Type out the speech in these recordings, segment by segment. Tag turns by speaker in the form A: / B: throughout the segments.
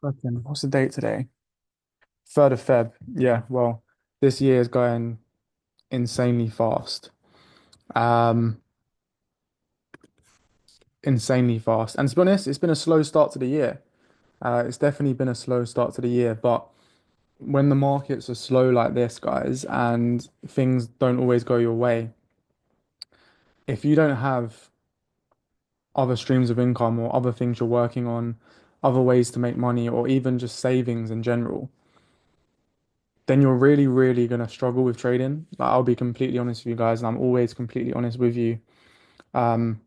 A: Cracking. What's the date today? 3rd of Feb. Yeah, well, this year is going insanely fast. Um, Insanely fast. And to be honest, it's been a slow start to the year. It's definitely been a slow start to the year, but when the markets are slow like this, guys, and things don't always go your way, if you don't have other streams of income or other things you're working on, other ways to make money, or even just savings in general, then you're really, really gonna struggle with trading. Like, I'll be completely honest with you guys, and I'm always completely honest with you. Um,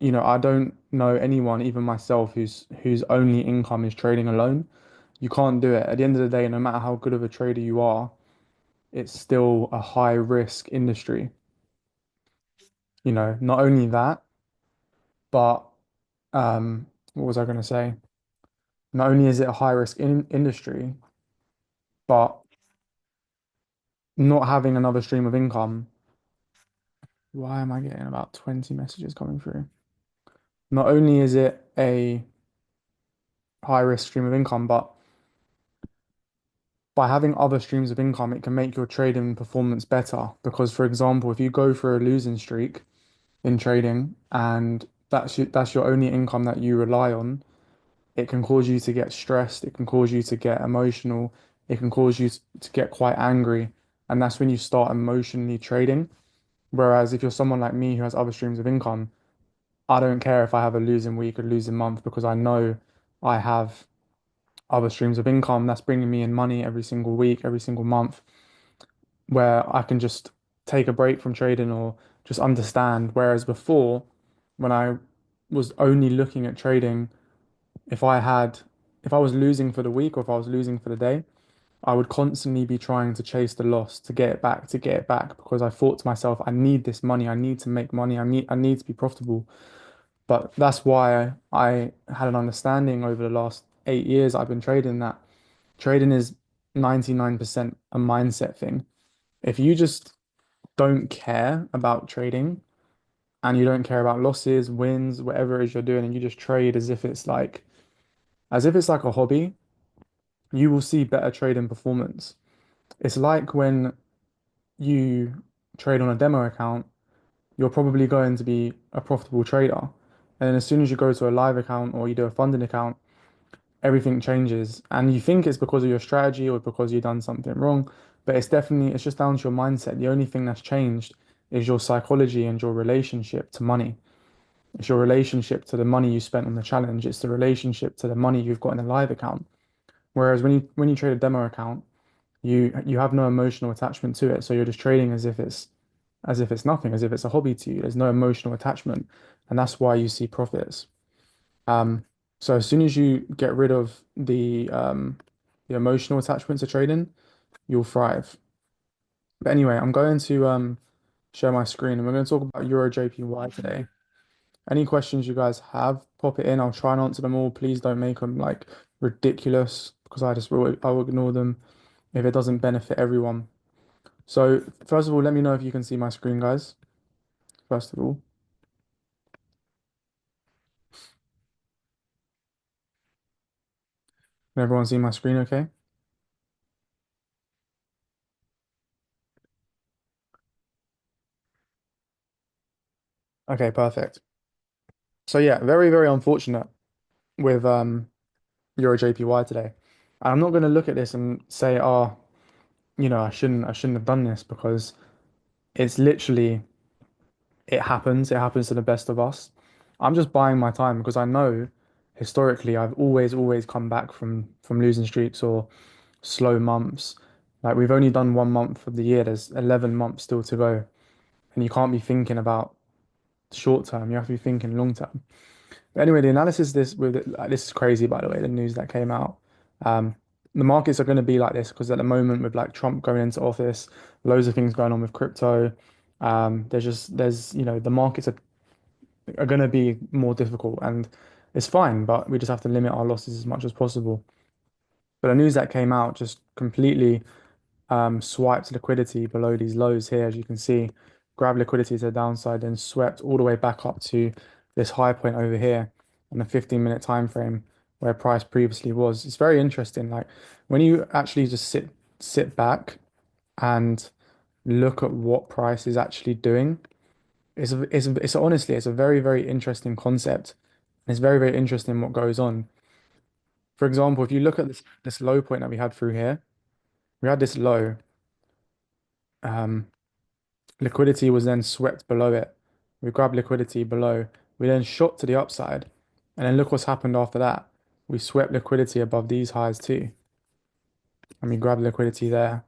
A: I don't know anyone, even myself, whose only income is trading alone. You can't do it. At the end of the day, no matter how good of a trader you are, it's still a high risk industry. Not only that, but what was I going to say? Not only is it a high risk industry, but not having another stream of income. Why am I getting about 20 messages coming through? Not only is it a high risk stream of income, but by having other streams of income, it can make your trading performance better. Because, for example, if you go for a losing streak in trading and that's your only income that you rely on, it can cause you to get stressed, it can cause you to get emotional, it can cause you to get quite angry. And that's when you start emotionally trading. Whereas if you're someone like me who has other streams of income, I don't care if I have a losing week or losing month because I know I have other streams of income that's bringing me in money every single week, every single month, where I can just take a break from trading or just understand. Whereas before, when I was only looking at trading, if I had, if I was losing for the week or if I was losing for the day, I would constantly be trying to chase the loss to get it back, to get it back, because I thought to myself, I need this money, I need to make money, I need to be profitable. But that's why I had an understanding over the last 8 years I've been trading that trading is 99% a mindset thing. If you just don't care about trading and you don't care about losses, wins, whatever it is you're doing, and you just trade as if it's like a hobby, you will see better trading performance. It's like when you trade on a demo account, you're probably going to be a profitable trader. And then as soon as you go to a live account or you do a funding account, everything changes. And you think it's because of your strategy or because you've done something wrong, but it's just down to your mindset. The only thing that's changed is your psychology and your relationship to money. It's your relationship to the money you spent on the challenge. It's the relationship to the money you've got in a live account. Whereas when you trade a demo account, you have no emotional attachment to it. So you're just trading as if it's nothing, as if it's a hobby to you. There's no emotional attachment, and that's why you see profits. Um, so as soon as you get rid of the emotional attachment to trading, you'll thrive. But anyway, I'm going to share my screen and we're going to talk about Euro JPY today. Any questions you guys have, pop it in. I'll try and answer them all. Please don't make them like ridiculous because I will ignore them if it doesn't benefit everyone. So first of all, let me know if you can see my screen, guys. First of all, can everyone see my screen okay? Okay, perfect. So yeah, very, very unfortunate with Euro JPY today. And I'm not going to look at this and say, oh, I shouldn't have done this because it's literally it happens. It happens to the best of us. I'm just buying my time because I know historically I've always come back from losing streaks or slow months. Like we've only done 1 month of the year. There's 11 months still to go, and you can't be thinking about short term. You have to be thinking long term. But anyway, the analysis this is crazy, by the way, the news that came out. Um, the markets are going to be like this because at the moment with like Trump going into office, loads of things going on with crypto. The markets are going to be more difficult and it's fine, but we just have to limit our losses as much as possible. But the news that came out just completely swiped liquidity below these lows here, as you can see, grabbed liquidity to the downside, then swept all the way back up to this high point over here on a 15-minute time frame. where price previously was. It's very interesting. Like when you actually just sit back and look at what price is actually doing, it's honestly it's a very, very interesting concept. It's very, very interesting what goes on. For example, if you look at this low point that we had through here, we had this low. Um, Liquidity was then swept below it. We grabbed liquidity below. We then shot to the upside. And then look what's happened after that. We swept liquidity above these highs too. And we grabbed liquidity there.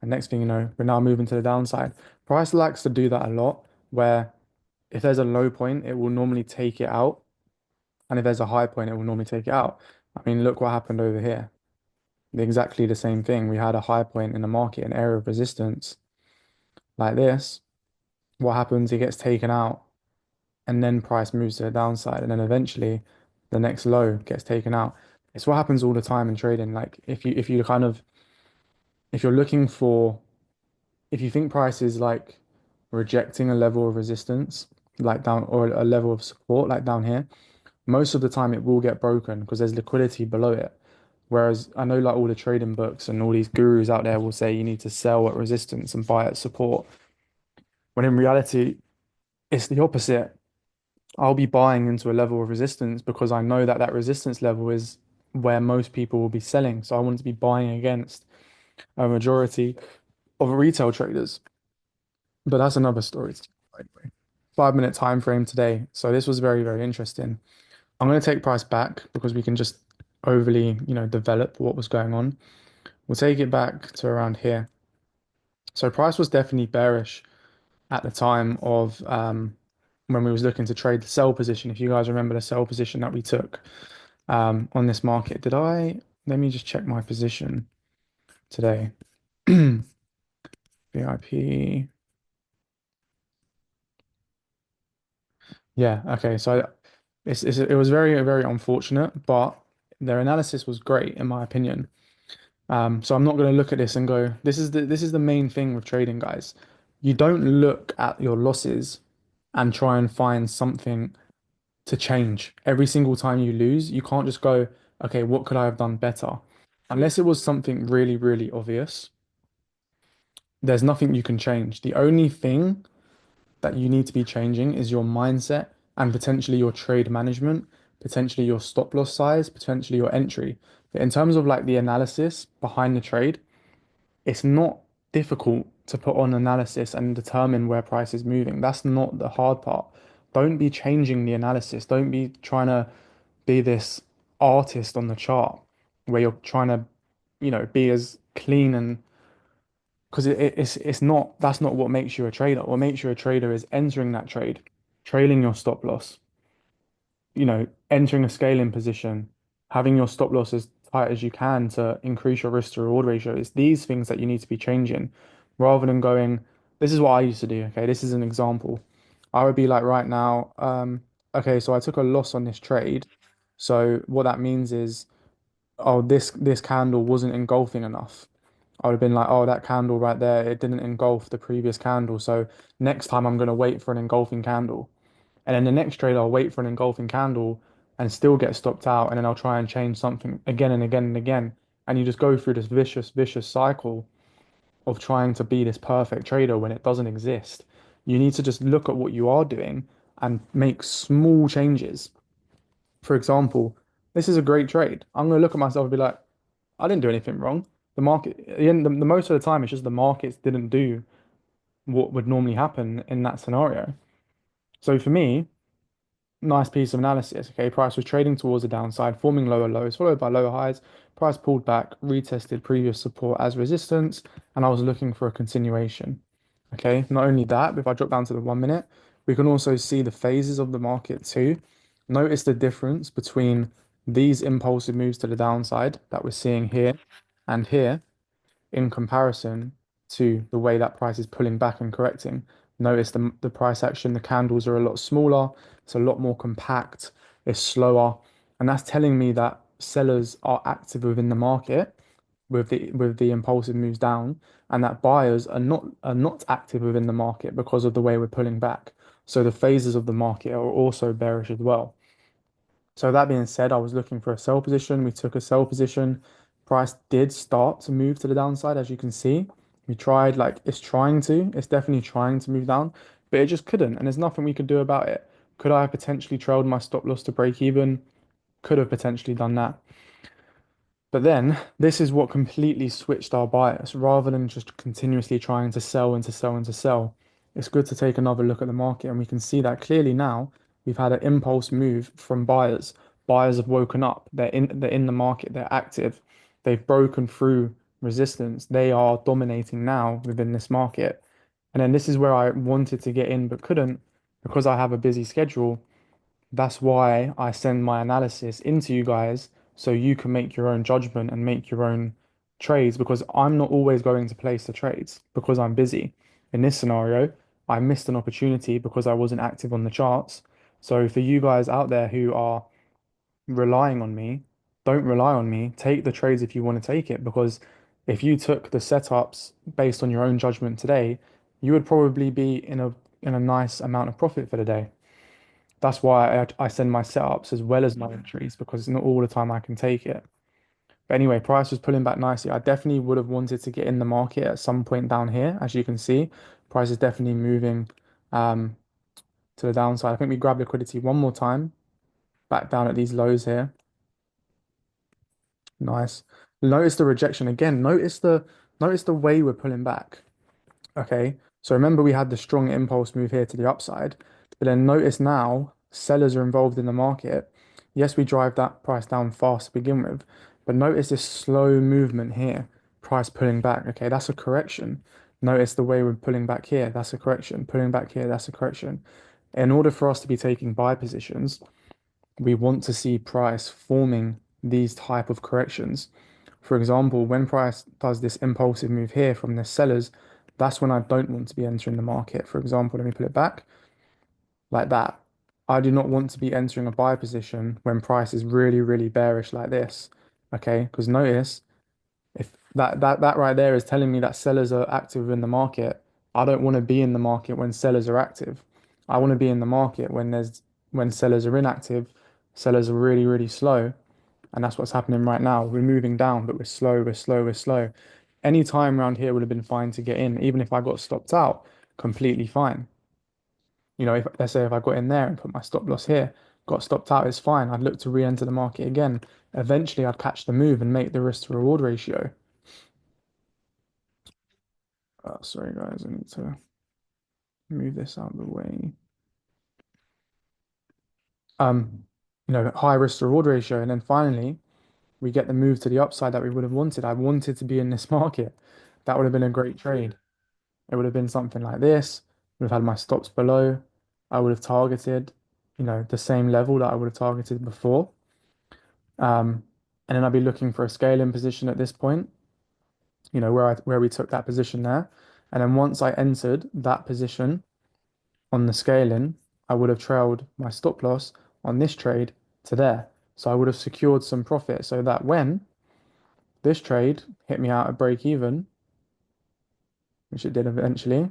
A: And next thing you know, we're now moving to the downside. Price likes to do that a lot, where if there's a low point, it will normally take it out. And if there's a high point, it will normally take it out. I mean, look what happened over here. Exactly the same thing. We had a high point in the market, an area of resistance like this. What happens? It gets taken out, and then price moves to the downside, and then eventually the next low gets taken out. It's what happens all the time in trading. Like if you kind of if you're looking for if you think price is like rejecting a level of resistance, like down or a level of support, like down here, most of the time it will get broken because there's liquidity below it. Whereas I know like all the trading books and all these gurus out there will say you need to sell at resistance and buy at support, when in reality it's the opposite. I'll be buying into a level of resistance because I know that that resistance level is where most people will be selling. So I want to be buying against a majority of retail traders. But that's another story. Anyway, 5 minute time frame today. So this was very, very interesting. I'm going to take price back because we can just overly, develop what was going on. We'll take it back to around here. So price was definitely bearish at the time of when we was looking to trade the sell position. If you guys remember the sell position that we took on this market. Let me just check my position today. VIP. Yeah, okay. So it was very, very unfortunate, but their analysis was great in my opinion. So I'm not going to look at this and go, this is the main thing with trading, guys. You don't look at your losses and try and find something to change. Every single time you lose, you can't just go, okay, what could I have done better? Unless it was something really, really obvious, there's nothing you can change. The only thing that you need to be changing is your mindset and potentially your trade management, potentially your stop loss size, potentially your entry. But in terms of like the analysis behind the trade, it's not difficult to put on analysis and determine where price is moving. That's not the hard part. Don't be changing the analysis. Don't be trying to be this artist on the chart where you're trying to, be as clean and because it's not that's not what makes you a trader. What makes you a trader is entering that trade, trailing your stop loss, entering a scaling position, having your stop loss as tight as you can to increase your risk to reward ratio. It's these things that you need to be changing rather than going, this is what I used to do. Okay, this is an example. I would be like right now, okay, so I took a loss on this trade. So what that means is, oh, this candle wasn't engulfing enough. I would have been like, oh, that candle right there, it didn't engulf the previous candle. So next time I'm going to wait for an engulfing candle. And then the next trade, I'll wait for an engulfing candle and still get stopped out. And then I'll try and change something again and again and again. And you just go through this vicious, vicious cycle of trying to be this perfect trader when it doesn't exist. You need to just look at what you are doing and make small changes. For example, this is a great trade. I'm going to look at myself and be like, I didn't do anything wrong. The market, at the end, the most of the time, it's just the markets didn't do what would normally happen in that scenario. So for me, nice piece of analysis. Okay, price was trading towards the downside, forming lower lows, followed by lower highs. Price pulled back, retested previous support as resistance, and I was looking for a continuation. Okay, not only that, but if I drop down to the 1 minute, we can also see the phases of the market too. Notice the difference between these impulsive moves to the downside that we're seeing here and here in comparison to the way that price is pulling back and correcting. Notice the price action, the candles are a lot smaller, it's a lot more compact, it's slower, and that's telling me that sellers are active within the market with the impulsive moves down, and that buyers are not active within the market because of the way we're pulling back. So the phases of the market are also bearish as well. So that being said, I was looking for a sell position. We took a sell position. Price did start to move to the downside, as you can see. We tried, like it's definitely trying to move down, but it just couldn't. And there's nothing we could do about it. Could I have potentially trailed my stop loss to break even? Could have potentially done that. But then this is what completely switched our bias. Rather than just continuously trying to sell and to sell and to sell, it's good to take another look at the market. And we can see that clearly now we've had an impulse move from buyers. Buyers have woken up. They're in the market. They're active. They've broken through resistance. They are dominating now within this market. And then this is where I wanted to get in but couldn't because I have a busy schedule. That's why I send my analysis into you guys so you can make your own judgment and make your own trades because I'm not always going to place the trades because I'm busy. In this scenario, I missed an opportunity because I wasn't active on the charts. So for you guys out there who are relying on me, don't rely on me. Take the trades if you want to take it because if you took the setups based on your own judgment today, you would probably be in a nice amount of profit for the day. That's why I send my setups as well as my entries because it's not all the time I can take it. But anyway, price was pulling back nicely. I definitely would have wanted to get in the market at some point down here. As you can see, price is definitely moving um, to the downside. I think we grab liquidity one more time, back down at these lows here. Nice. Notice the rejection again. Notice the way we're pulling back. Okay, so remember we had the strong impulse move here to the upside, but then notice now sellers are involved in the market. Yes, we drive that price down fast to begin with, but notice this slow movement here, price pulling back. Okay, that's a correction. Notice the way we're pulling back here, that's a correction. Pulling back here, that's a correction. In order for us to be taking buy positions, we want to see price forming these type of corrections. For example, when price does this impulsive move here from the sellers, that's when I don't want to be entering the market. For example, let me put it back like that. I do not want to be entering a buy position when price is really, really bearish like this. Okay, because notice if that right there is telling me that sellers are active in the market, I don't want to be in the market when sellers are active. I want to be in the market when sellers are inactive, sellers are really, really slow, and that's what's happening right now. We're moving down, but we're slow, we're slow, we're slow. Any time around here would have been fine to get in, even if I got stopped out, completely fine. If let's say if I got in there and put my stop loss here, got stopped out, it's fine. I'd look to re-enter the market again. Eventually, I'd catch the move and make the risk to reward ratio. Sorry guys, I need to move this out of the way. Um, high risk to reward ratio, and then finally we get the move to the upside that we would have wanted. I wanted to be in this market. That would have been a great trade. It would have been something like this. Would have had my stops below. I would have targeted, the same level that I would have targeted before. And then I'd be looking for a scaling position at this point, where we took that position there. And then once I entered that position on the scaling, I would have trailed my stop loss on this trade to there. So I would have secured some profit so that when this trade hit me out at break even, which it did eventually,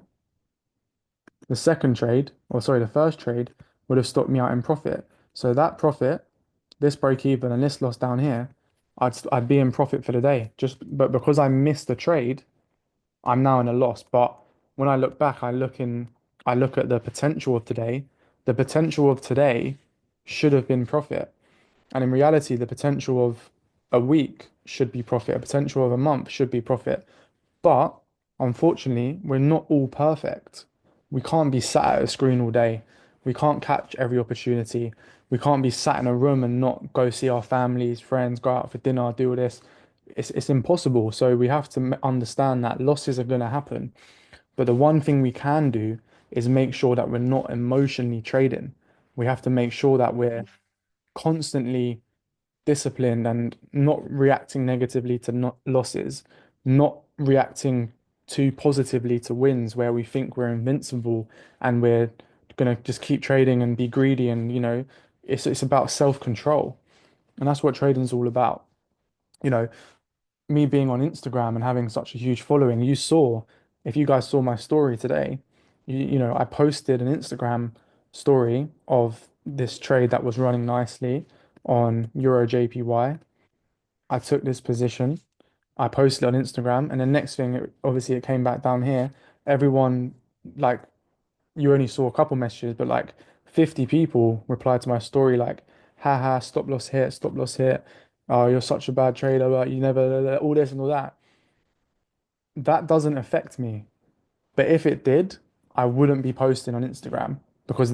A: the second trade, or sorry, the first trade would have stopped me out in profit. So that profit, this break even and this loss down here, I'd be in profit for the day. But because I missed the trade, I'm now in a loss. But when I look back, I look at the potential of today. The potential of today should have been profit. And in reality, the potential of a week should be profit. A potential of a month should be profit. But unfortunately, we're not all perfect. We can't be sat at a screen all day. We can't catch every opportunity. We can't be sat in a room and not go see our families, friends, go out for dinner, do all this. It's impossible. So we have to understand that losses are going to happen. But the one thing we can do is make sure that we're not emotionally trading. We have to make sure that we're constantly disciplined and not reacting negatively to not losses, not reacting too positively to wins where we think we're invincible and we're gonna just keep trading and be greedy and it's about self-control. And that's what trading's all about. You know, me being on Instagram and having such a huge following, if you guys saw my story today, I posted an Instagram story of this trade that was running nicely. on Euro JPY. I took this position. I posted on Instagram, and the next thing, obviously, it came back down here. Everyone, like, you only saw a couple messages, but like 50 people replied to my story, like, haha, stop loss hit, stop loss hit. Oh, you're such a bad trader, but you never, all this and all that. That doesn't affect me. But if it did, I wouldn't be posting on Instagram because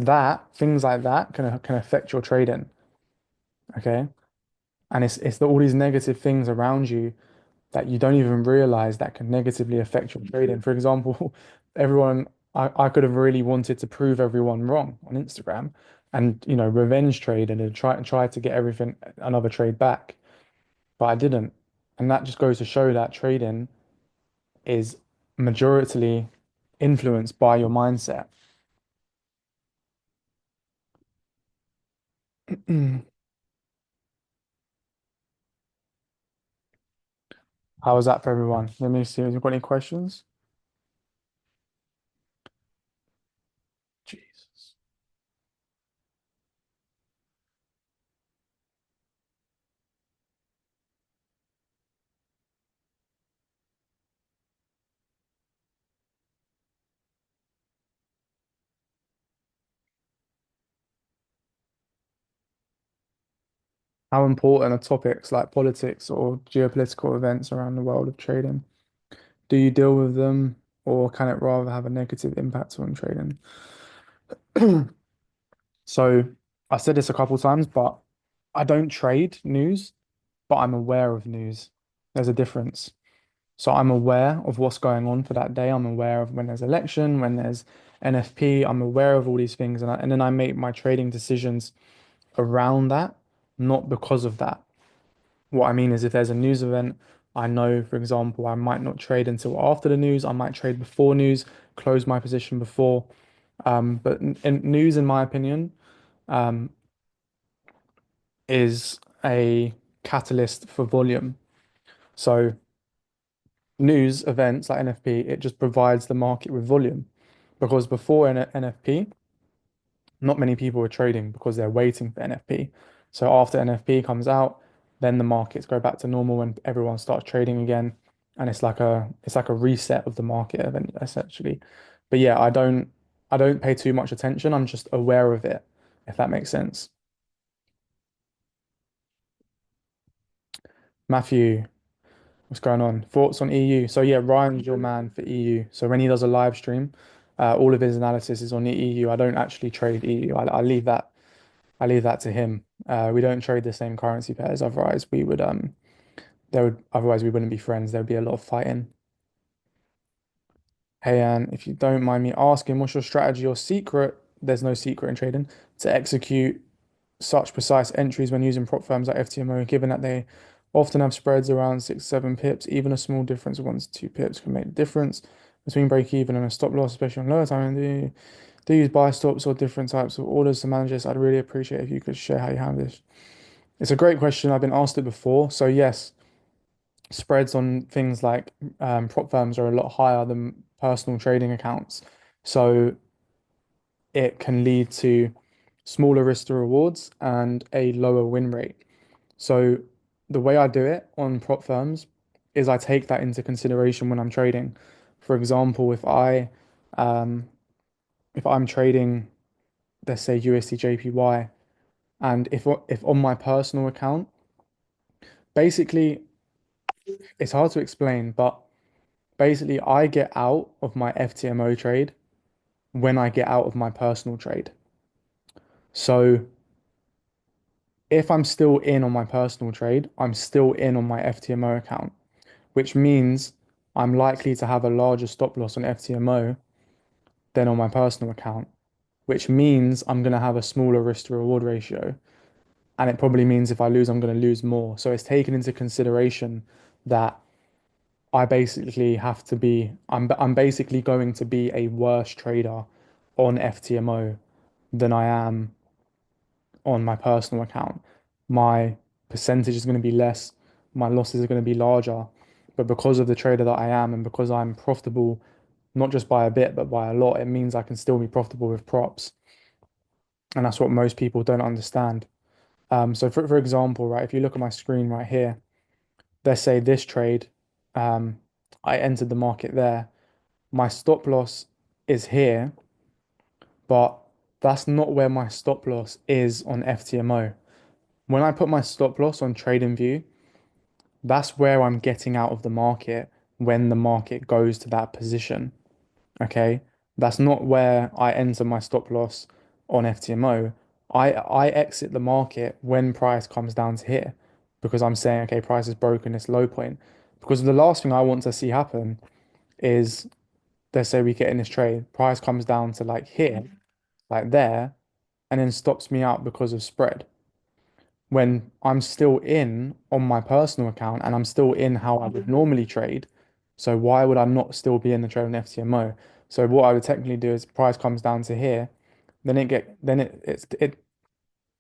A: things like that can affect your trading. Okay. And all these negative things around you that you don't even realize that can negatively affect your trading. For example, everyone, I could have really wanted to prove everyone wrong on Instagram and, revenge trade and try to get everything, another trade back, but I didn't. And that just goes to show that trading is majority influenced by your mindset. How was that for everyone? Let me see. Have you got any questions? Jesus. How important are topics like politics or geopolitical events around the world of trading? Do you deal with them, or can it rather have a negative impact on trading? So I said this a couple times, but I don't trade news, but I'm aware of news. There's a difference. So I'm aware of what's going on for that day. I'm aware of when there's election, when there's NFP. I'm aware of all these things, and then I make my trading decisions around that, not because of that. What I mean is, if there's a news event, I know, for example, I might not trade until after the news. I might trade before news, close my position before. But news, in my opinion, um, is a catalyst for volume. So news events like NFP, it just provides the market with volume. Because before NFP, not many people are trading because they're waiting for NFP. So after NFP comes out, then the markets go back to normal and everyone starts trading again. And it's like a reset of the market event essentially. But yeah, I don't pay too much attention. I'm just aware of it, if that makes sense. Matthew, what's going on? Thoughts on EU? So yeah, Ryan's your man for EU. So when he does a live stream, all of his analysis is on the EU. I don't actually trade EU. I leave that to him. We don't trade the same currency pairs. Otherwise, we wouldn't be friends. There would be a lot of fighting. Hey, Anne, if you don't mind me asking, what's your strategy or secret? There's no secret in trading to execute such precise entries when using prop firms like FTMO, given that they often have spreads around 6, 7 pips. Even a small difference of 1 to 2 pips can make a difference between break even and a stop loss, especially on lower time. Do you use buy stops or different types of orders to manage this? I'd really appreciate if you could share how you handle this. It's a great question. I've been asked it before. So yes, spreads on things like prop firms are a lot higher than personal trading accounts. So it can lead to smaller risk to rewards and a lower win rate. So the way I do it on prop firms is I take that into consideration when I'm trading. For example, um, if I'm trading, let's say USD JPY, and if on my personal account, basically it's hard to explain, but basically I get out of my FTMO trade when I get out of my personal trade. So if I'm still in on my personal trade, I'm still in on my FTMO account, which means I'm likely to have a larger stop loss on FTMO than on my personal account, which means I'm going to have a smaller risk to reward ratio. And it probably means if I lose, I'm going to lose more. So it's taken into consideration that I basically have to be, I'm basically going to be a worse trader on FTMO than I am on my personal account. My percentage is going to be less, my losses are going to be larger. But because of the trader that I am and because I'm profitable, not just by a bit, but by a lot, it means I can still be profitable with props. And that's what most people don't understand. So for example, right, if you look at my screen right here, let's say this trade, um, I entered the market there. My stop loss is here, but that's not where my stop loss is on FTMO. When I put my stop loss on TradingView, that's where I'm getting out of the market when the market goes to that position. Okay. That's not where I enter my stop loss on FTMO. I exit the market when price comes down to here because I'm saying, okay, price has broken this low point. Because the last thing I want to see happen is, let's say we get in this trade, price comes down to like here, like there, and then stops me out because of spread when I'm still in on my personal account and I'm still in how I would normally trade. So why would I not still be in the trade on FTMO? So what I would technically do is price comes down to here, then it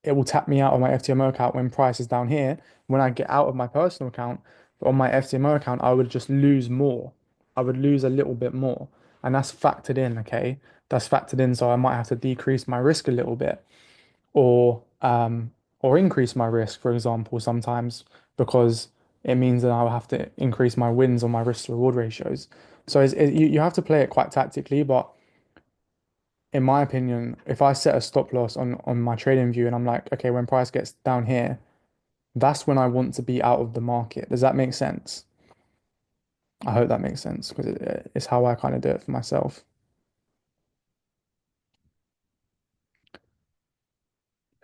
A: will tap me out of my FTMO account when price is down here. When I get out of my personal account, on my FTMO account, I would just lose more. I would lose a little bit more. And that's factored in, okay? That's factored in, so I might have to decrease my risk a little bit or increase my risk, for example, sometimes because it means that I'll have to increase my wins on my risk to reward ratios. So you have to play it quite tactically, but in my opinion, if I set a stop loss on my trading view and I'm like, okay, when price gets down here, that's when I want to be out of the market. Does that make sense? I hope that makes sense because it's how I kind of do it for myself.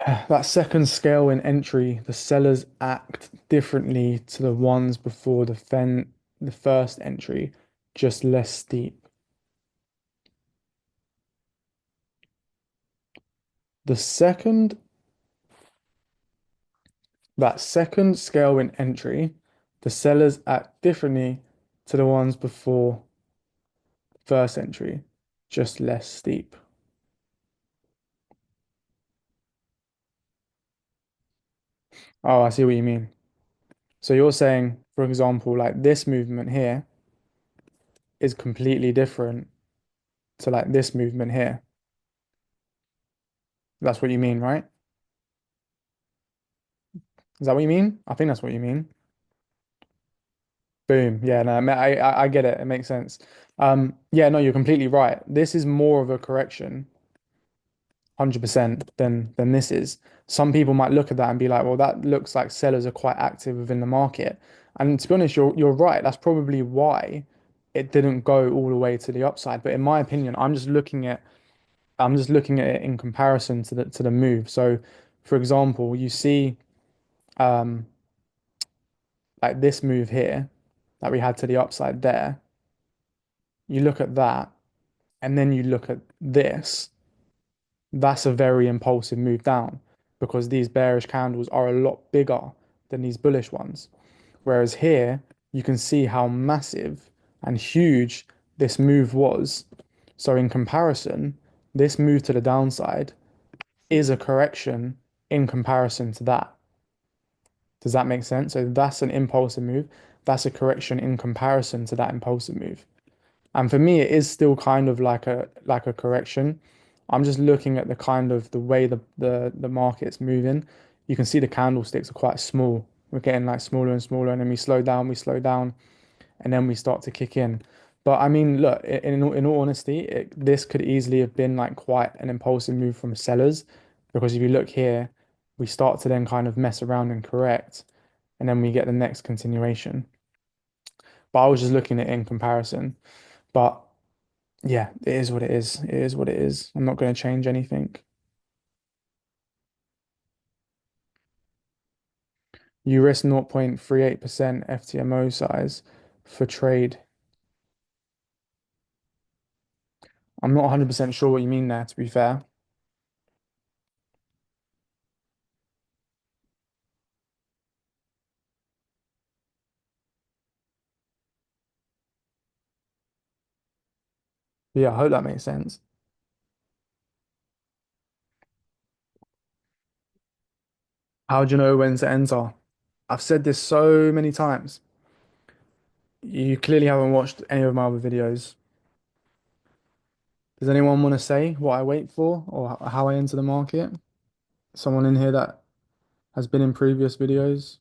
A: That second scale in entry, the sellers act differently to the ones before the first entry, just less steep. The second That second scale in entry, the sellers act differently to the ones before first entry, just less steep. Oh, I see what you mean. So you're saying, for example, like this movement here is completely different to like this movement here. That's what you mean, right? Is that what you mean? I think that's what you mean. Boom. Yeah, no, I get it. It makes sense. Yeah, no, you're completely right. This is more of a correction, 100% than this is. Some people might look at that and be like, well, that looks like sellers are quite active within the market. And to be honest, you're right. That's probably why it didn't go all the way to the upside. But in my opinion, I'm just looking at it in comparison to the move. So, for example, you see um like this move here that we had to the upside there. You look at that, and then you look at this. That's a very impulsive move down because these bearish candles are a lot bigger than these bullish ones. Whereas here, you can see how massive and huge this move was. So in comparison, this move to the downside is a correction in comparison to that. Does that make sense? So that's an impulsive move. That's a correction in comparison to that impulsive move. And for me, it is still kind of like a correction. I'm just looking at the kind of the way the market's moving. You can see the candlesticks are quite small. We're getting like smaller and smaller, and then we slow down, and then we start to kick in. But I mean, look, in all honesty, this could easily have been like quite an impulsive move from sellers, because if you look here, we start to then kind of mess around and correct, and then we get the next continuation. But I was just looking at it in comparison. But yeah, it is what it is. It is what it is. I'm not going to change anything. You risk 0.38% FTMO size for trade. I'm not 100% sure what you mean there, to be fair. But yeah, I hope that makes sense. How do you know when to enter? I've said this so many times. You clearly haven't watched any of my other videos. Does anyone want to say what I wait for or how I enter the market? Someone in here that. has been in previous videos.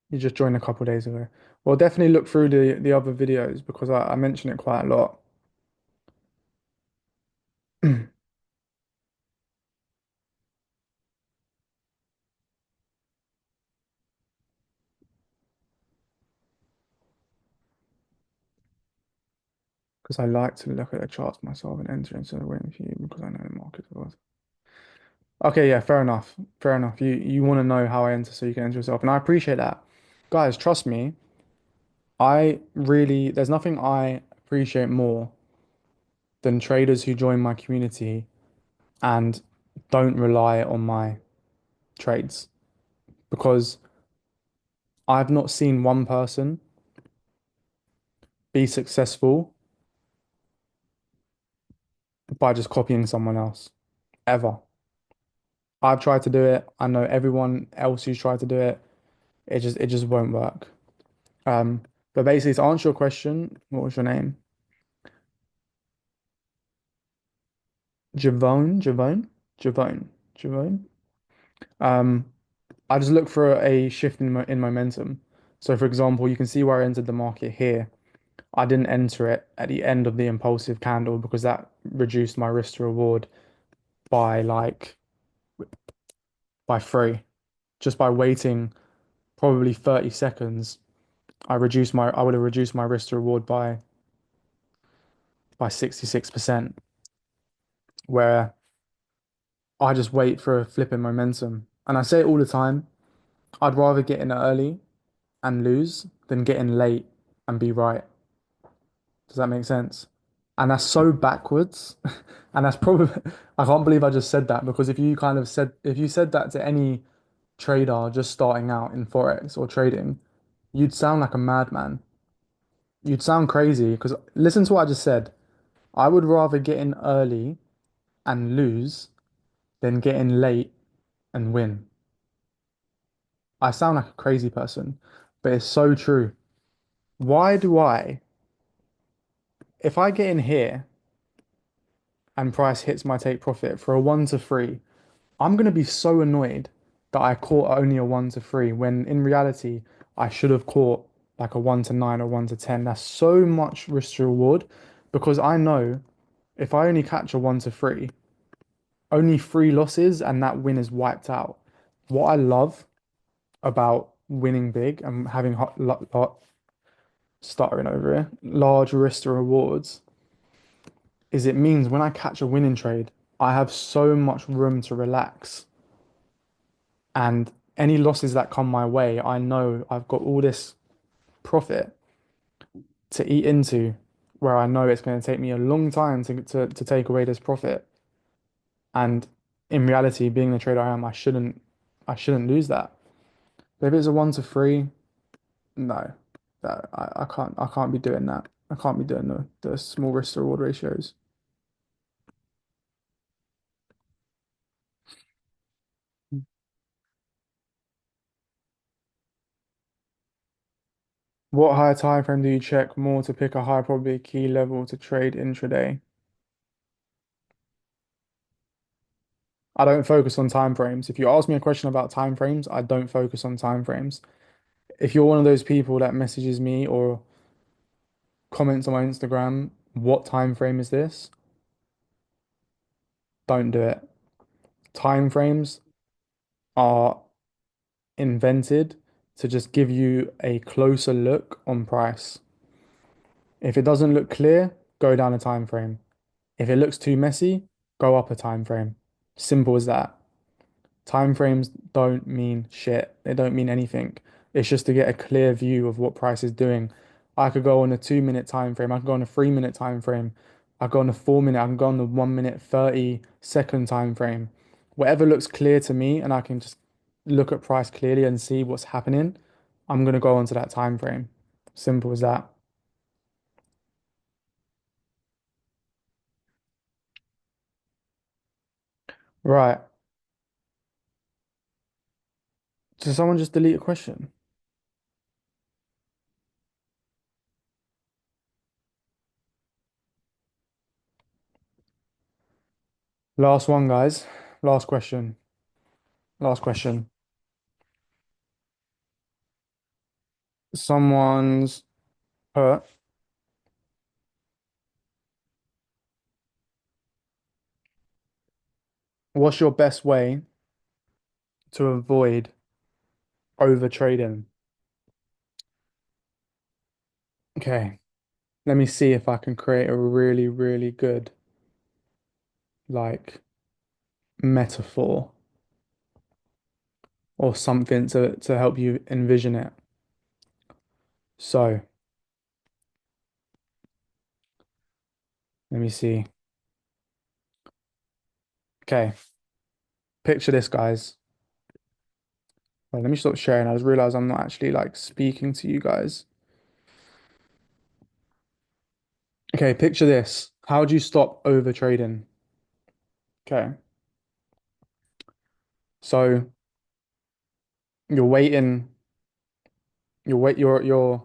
A: You just joined a couple days ago. Well, definitely look through the other videos because I mention it quite a lot. Because I like to look at the charts myself and enter into the waiting for you because I know the market was. Okay, yeah, fair enough. Fair enough. You want to know how I enter so you can enter yourself, and I appreciate that. Guys, trust me, there's nothing I appreciate more than traders who join my community and don't rely on my trades because I've not seen one person be successful by just copying someone else ever. I've tried to do it. I know everyone else who's tried to do it. It just won't work. Um, but basically to answer your question, what was your name? Javone, Javone. Um, I just look for a shift in momentum. So for example, you can see where I entered the market here. I didn't enter it at the end of the impulsive candle because that reduced my risk to reward by like by three. Just by waiting probably 30 seconds, I would have reduced my risk to reward by 66%, where I just wait for a flip in momentum. And I say it all the time, I'd rather get in early and lose than get in late and be right. Does that make sense? And that's so backwards. And that's probably, I can't believe I just said that because if you said that to any trader just starting out in Forex or trading, you'd sound like a madman. You'd sound crazy because listen to what I just said. I would rather get in early and lose than get in late and win. I sound like a crazy person, but it's so true. Why do if I get in here and price hits my take profit for a 1 to 3, I'm gonna be so annoyed that I caught only a 1 to 3 when in reality I should have caught like a 1 to 9 or 1 to 10. That's so much risk to reward because I know if I only catch a 1 to 3, only 3 losses and that win is wiped out. What I love about winning big and having stuttering over here, large risk to rewards is it means when I catch a winning trade, I have so much room to relax. And any losses that come my way, I know I've got all this profit to eat into where I know it's going to take me a long time to take away this profit. And in reality, being the trader I am, I shouldn't lose that. But if it's a 1 to 3, no, I can't be doing that. I can't be doing the small risk to reward ratios. What higher time frame do you check more to pick a high probability key level to trade intraday? I don't focus on time frames. If you ask me a question about time frames, I don't focus on time frames. If you're one of those people that messages me or comments on my Instagram, what time frame is this? Don't do it. Time frames are invented to just give you a closer look on price. If it doesn't look clear, go down a time frame. If it looks too messy, go up a time frame. Simple as that. Time frames don't mean shit. They don't mean anything. It's just to get a clear view of what price is doing. I could go on a 2 minute time frame. I could go on a 3 minute time frame. I could go on a 4 minute. I can go on the 1 minute 30 second time frame. Whatever looks clear to me, and I can just look at price clearly and see what's happening. I'm gonna go onto that time frame. Simple as that. Right. Did someone just delete a question? Last one, guys. Last question. Last question. Someone's put, what's your best way to avoid over trading? Okay, let me see if I can create a really, really good like metaphor or something to help you envision it. So, let me see. Okay, picture this, guys. Well, let me stop sharing. I just realized I'm not actually like speaking to you guys. Okay, picture this. How do you stop over trading? Okay, so you're waiting, you're wait, you're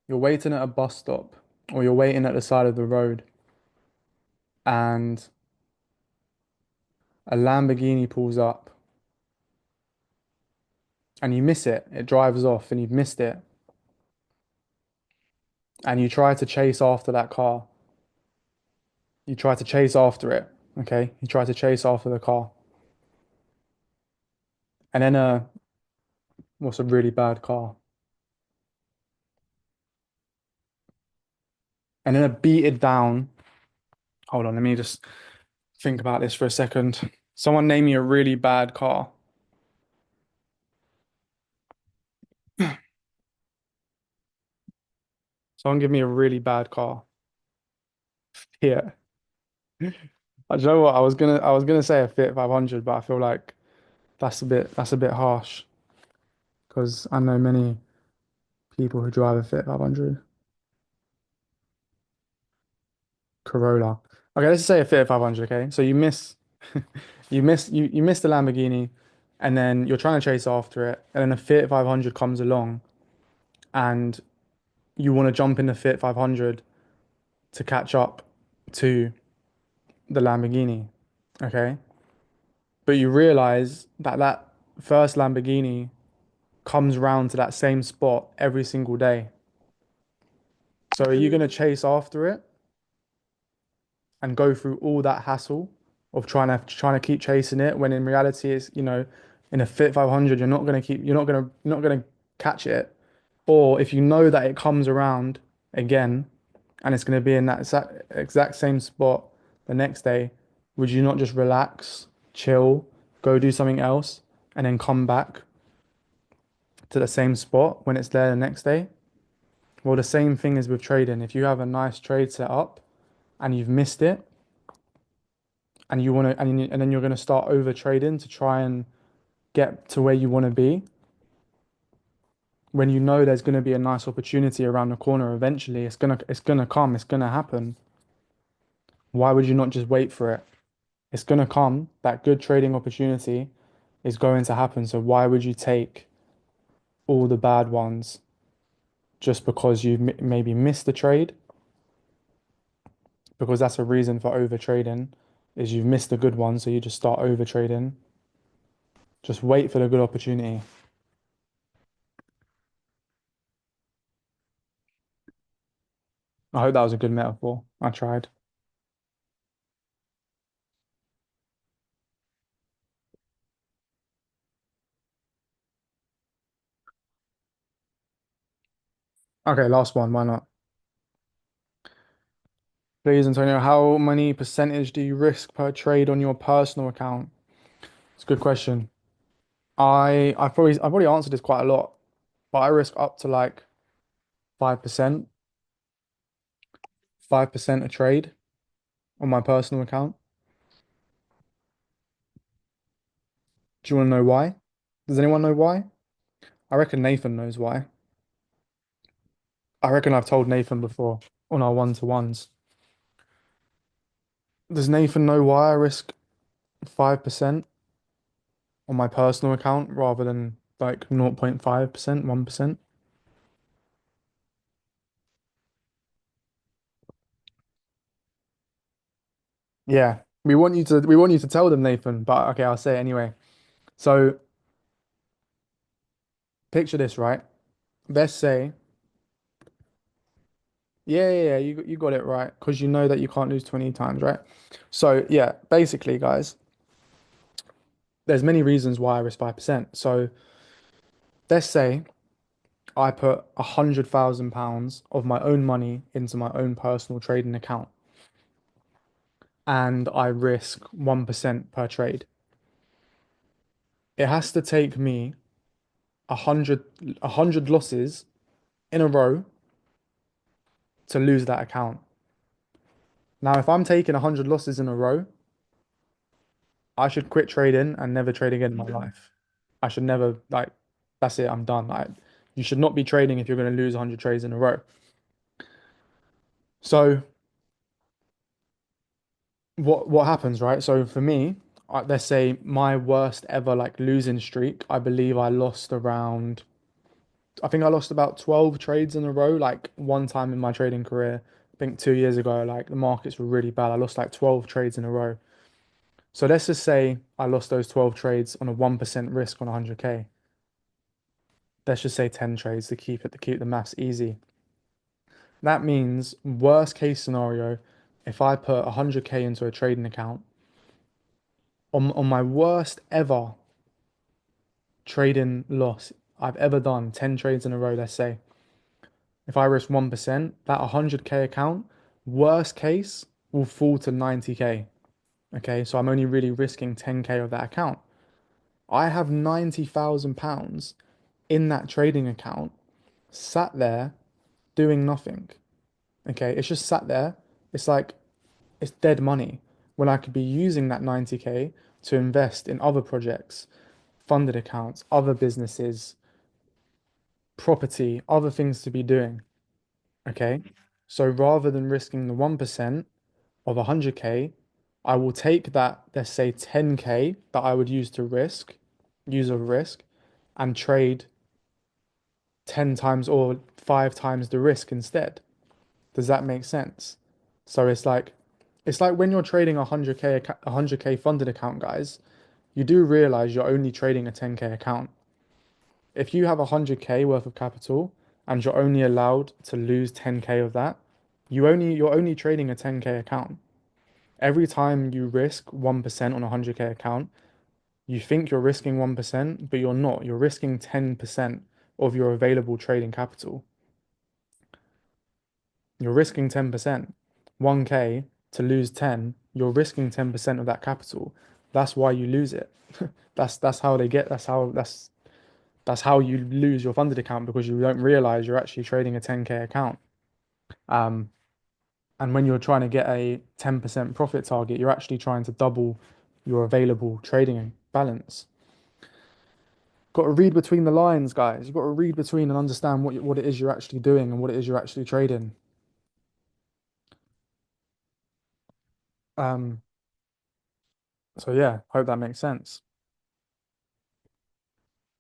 A: waiting at a bus stop, or you're waiting at the side of the road, and a Lamborghini pulls up, and you miss it. It drives off, and you've missed it, and you try to chase after that car. You try to chase after it. Okay, you try to chase after the car, and then what's a really bad car? And then a beat it down. Hold on, let me just think about this for a second. Someone name me a really bad car. Someone give me a really bad car. Yeah. I don't know what I was gonna say a Fit 500, but I feel like that's a bit harsh because I know many people who drive a Fit 500 Corolla. Okay, let's just say a Fit 500. Okay, so you miss the Lamborghini, and then you're trying to chase after it, and then a Fit 500 comes along, and you want to jump in the Fit 500 to catch up to the Lamborghini. Okay, but you realize that that first Lamborghini comes round to that same spot every single day. So are you going to chase after it and go through all that hassle of trying to keep chasing it when in reality it's, in a Fit 500 you're not going to catch it. Or if you know that it comes around again and it's going to be in that exact same spot the next day, would you not just relax, chill, go do something else and then come back to the same spot when it's there the next day? Well, the same thing is with trading. If you have a nice trade set up and you've missed it, and you want to, and then you're going to start over trading to try and get to where you want to be, when you know there's going to be a nice opportunity around the corner, eventually it's gonna come, it's gonna happen. Why would you not just wait for it? It's gonna come. That good trading opportunity is going to happen. So why would you take all the bad ones just because you maybe missed the trade? Because that's a reason for over trading, is you've missed the good one, so you just start over trading. Just wait for the good opportunity. I hope that was a good metaphor. I tried. Okay, last one. Why not? Please, Antonio, how many percentage do you risk per trade on your personal account? It's a good question. I've probably answered this quite a lot, but I risk up to like 5%, 5% a trade on my personal account. Do you want to know why? Does anyone know why? I reckon Nathan knows why. I reckon I've told Nathan before on our one-to-ones. Does Nathan know why I risk 5% on my personal account rather than like 0.5%, 1%? Yeah. we want you to tell them, Nathan, but okay, I'll say it anyway. So picture this, right? Let's say, yeah, you got it right, because you know that you can't lose 20 times, right? So yeah, basically, guys, there's many reasons why I risk 5%. So let's say I put £100,000 of my own money into my own personal trading account and I risk 1% per trade. It has to take me a hundred losses in a row to lose that account. Now, if I'm taking 100 losses in a row, I should quit trading and never trade again in my life. I should never, like, that's it, I'm done. Like, you should not be trading if you're going to lose 100 trades in a row. So, what happens, right? So for me, let's say my worst ever like losing streak, I believe I think I lost about 12 trades in a row, like one time in my trading career. I think 2 years ago, like the markets were really bad. I lost like 12 trades in a row. So let's just say I lost those 12 trades on a 1% risk on 100K. Let's just say 10 trades to keep the maths easy. That means worst case scenario, if I put 100K into a trading account, on my worst ever trading loss I've ever done, 10 trades in a row, let's say, if I risk 1%, that 100K account, worst case, will fall to 90K. Okay, so I'm only really risking 10K of that account. I have £90,000 in that trading account sat there doing nothing. Okay, it's just sat there. It's like it's dead money when I could be using that 90K to invest in other projects, funded accounts, other businesses, property, other things to be doing. Okay. So rather than risking the 1% of 100K, I will take that, let's say 10K that I would use of risk, and trade 10 times or 5 times the risk instead. Does that make sense? So it's like when you're trading a 100K funded account, guys, you do realize you're only trading a 10K account. If you have 100K worth of capital and you're only allowed to lose 10K of that, you're only trading a 10K account. Every time you risk 1% on a 100K account, you think you're risking 1%, but you're not. You're risking 10% of your available trading capital. You're risking 10%. 1K to lose 10, you're risking 10% of that capital. That's why you lose it. That's how they get that's how you lose your funded account, because you don't realize you're actually trading a 10K account. Um, and when you're trying to get a 10% profit target, you're actually trying to double your available trading balance. Got to read between the lines, guys. You've got to read between and understand what it is you're actually doing and what it is you're actually trading. Um, so yeah, hope that makes sense.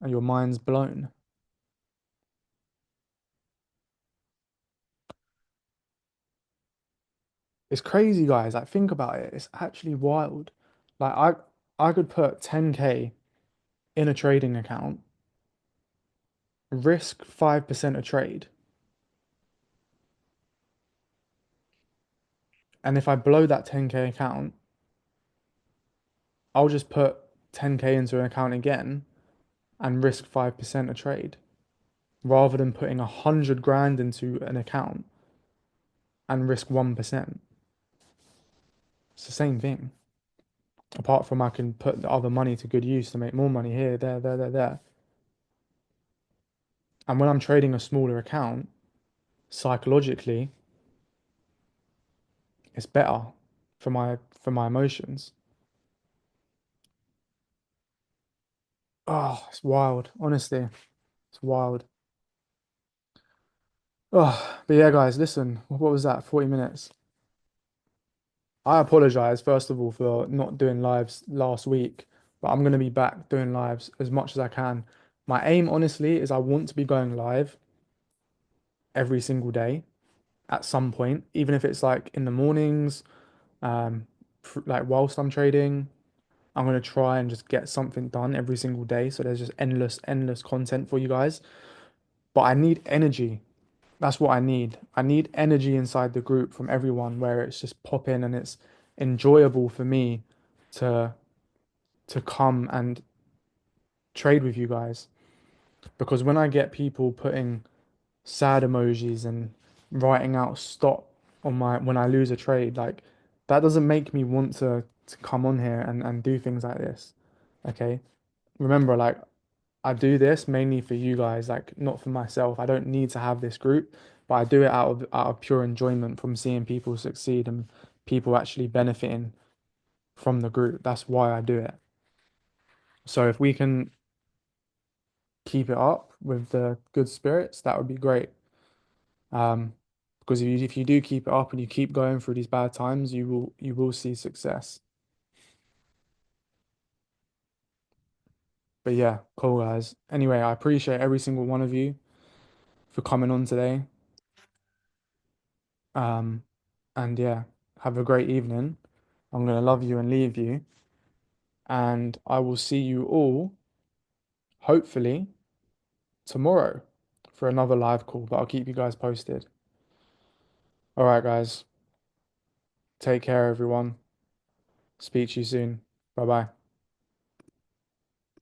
A: And your mind's blown. It's crazy, guys. Like, think about it. It's actually wild. Like, I could put 10K in a trading account, risk 5% a trade, and if I blow that 10K account, I'll just put 10K into an account again and risk 5% a trade, rather than putting 100 grand into an account and risk 1%. It's the same thing. Apart from I can put the other money to good use to make more money here, there. And when I'm trading a smaller account, psychologically, it's better for my emotions. Oh, it's wild. Honestly, it's wild. Oh, but yeah, guys, listen. What was that? 40 minutes. I apologize, first of all, for not doing lives last week, but I'm going to be back doing lives as much as I can. My aim, honestly, is I want to be going live every single day at some point, even if it's like in the mornings, um, like whilst I'm trading, I'm gonna try and just get something done every single day. So there's just endless content for you guys. But I need energy. That's what I need. I need energy inside the group from everyone where it's just pop in and it's enjoyable for me to come and trade with you guys. Because when I get people putting sad emojis and writing out stop on my when I lose a trade, like that doesn't make me want to come on here and do things like this. Okay. Remember, like I do this mainly for you guys, like not for myself. I don't need to have this group, but I do it out of pure enjoyment from seeing people succeed and people actually benefiting from the group. That's why I do it. So if we can keep it up with the good spirits, that would be great. Um, because if you do keep it up and you keep going through these bad times, you will see success. But yeah, cool guys. Anyway, I appreciate every single one of you for coming on today. Um, and yeah, have a great evening. I'm gonna love you and leave you, and I will see you all hopefully tomorrow for another live call, but I'll keep you guys posted. All right, guys. Take care, everyone. Speak to you soon. Bye bye.